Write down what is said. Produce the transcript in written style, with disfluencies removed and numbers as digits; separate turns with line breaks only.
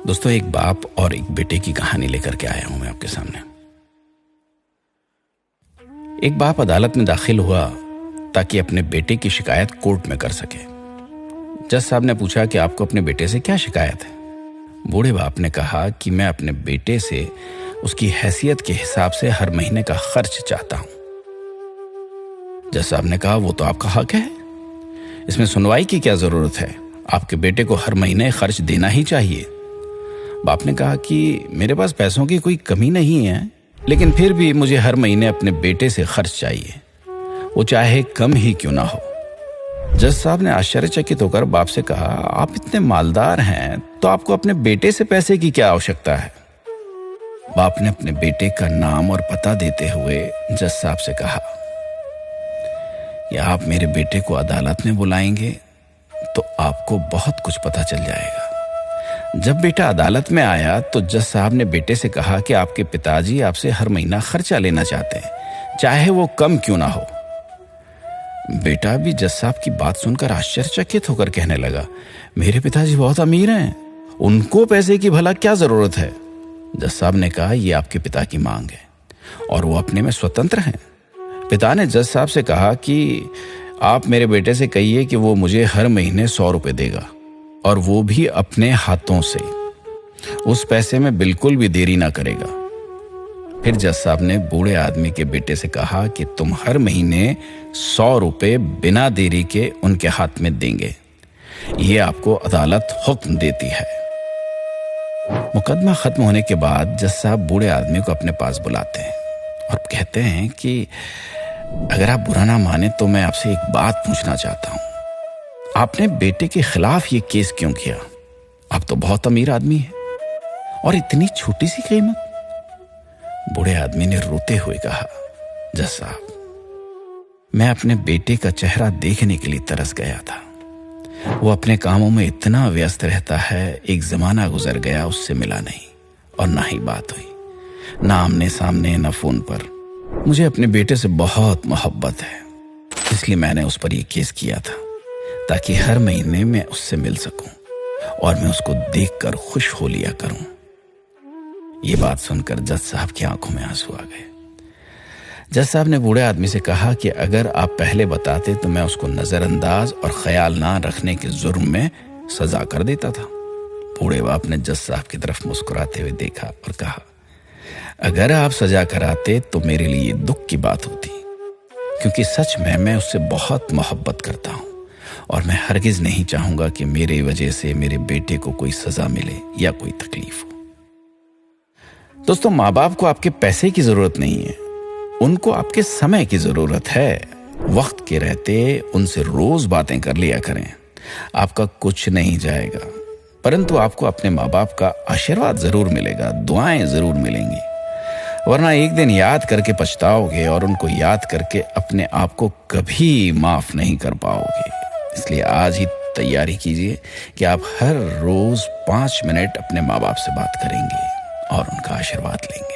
दोस्तों, एक बाप और एक बेटे की कहानी लेकर के आया हूं मैं आपके सामने। एक बाप अदालत में दाखिल हुआ ताकि अपने बेटे की शिकायत कोर्ट में कर सके। जज साहब ने पूछा कि आपको अपने बेटे से क्या शिकायत है। बूढ़े बाप ने कहा कि मैं अपने बेटे से उसकी हैसियत के हिसाब से हर महीने का खर्च चाहता हूं। जज साहब ने कहा, वो तो आपका हक है, इसमें सुनवाई की क्या जरूरत है, आपके बेटे को हर महीने खर्च देना ही चाहिए। बाप ने कहा कि मेरे पास पैसों की कोई कमी नहीं है, लेकिन फिर भी मुझे हर महीने अपने बेटे से खर्च चाहिए, वो चाहे कम ही क्यों ना हो। जज साहब ने आश्चर्यचकित होकर बाप से कहा, आप इतने मालदार हैं तो आपको अपने बेटे से पैसे की क्या आवश्यकता है। बाप ने अपने बेटे का नाम और पता देते हुए जज साहब से कहा, या आप मेरे बेटे को अदालत में बुलाएंगे तो आपको बहुत कुछ पता चल जाएगा। जब बेटा अदालत में आया तो जज साहब ने बेटे से कहा कि आपके पिताजी आपसे हर महीना खर्चा लेना चाहते हैं, चाहे वो कम क्यों ना हो। बेटा भी जज साहब की बात सुनकर आश्चर्यचकित होकर कहने लगा, मेरे पिताजी बहुत अमीर हैं, उनको पैसे की भला क्या जरूरत है। जज साहब ने कहा, यह आपके पिता की मांग है और वो अपने में स्वतंत्र हैं। पिता ने जज साहब से कहा कि आप मेरे बेटे से कहिए कि वो मुझे हर महीने 100 रुपए देगा, और वो भी अपने हाथों से, उस पैसे में बिल्कुल भी देरी ना करेगा। फिर जज साहब ने बूढ़े आदमी के बेटे से कहा कि तुम हर महीने 100 रुपए बिना देरी के उनके हाथ में देंगे, ये आपको अदालत हुक्म देती है। मुकदमा खत्म होने के बाद जज साहब बूढ़े आदमी को अपने पास बुलाते हैं और कहते हैं कि अगर आप बुरा ना माने तो मैं आपसे एक बात पूछना चाहता हूं, आपने बेटे के खिलाफ ये केस क्यों किया? आप तो बहुत अमीर आदमी हैं और इतनी छोटी सी कीमत। बूढ़े आदमी ने रोते हुए कहा, जज साहब, मैं अपने बेटे का चेहरा देखने के लिए तरस गया था। वो अपने कामों में इतना व्यस्त रहता है, एक जमाना गुजर गया उससे मिला नहीं और ना ही बात हुई, ना आमने सामने ना फोन पर। मुझे अपने बेटे से बहुत मोहब्बत है, इसलिए मैंने उस पर यह केस किया था ताकि हर महीने मैं उससे मिल सकूं और मैं उसको देखकर खुश हो लिया करूं। ये बात सुनकर जज साहब की आंखों में आंसू आ गए। जज साहब ने बूढ़े आदमी से कहा कि अगर आप पहले बताते तो मैं उसको नजरअंदाज और ख्याल ना रखने के जुर्म में सजा कर देता था। बूढ़े बाप ने जज साहब की तरफ मुस्कुराते हुए देखा और कहा, अगर आप सजा कराते तो मेरे लिए दुख की बात होती, क्योंकि सच में मैं उससे बहुत मोहब्बत करता हूं और मैं हरगिज नहीं चाहूंगा कि मेरे वजह से मेरे बेटे को कोई सजा मिले या कोई तकलीफ हो। दोस्तों, माँ बाप को आपके पैसे की जरूरत नहीं है, उनको आपके समय की जरूरत है। वक्त के रहते उनसे रोज बातें कर लिया करें, आपका कुछ नहीं जाएगा, परंतु आपको अपने माँ बाप का आशीर्वाद जरूर मिलेगा, दुआएं जरूर मिलेंगी। वरना एक दिन याद करके पछताओगे और उनको याद करके अपने आप को कभी माफ नहीं कर पाओगे। इसलिए आज ही तैयारी कीजिए कि आप हर रोज 5 मिनट अपने माँ बाप से बात करेंगे और उनका आशीर्वाद लेंगे।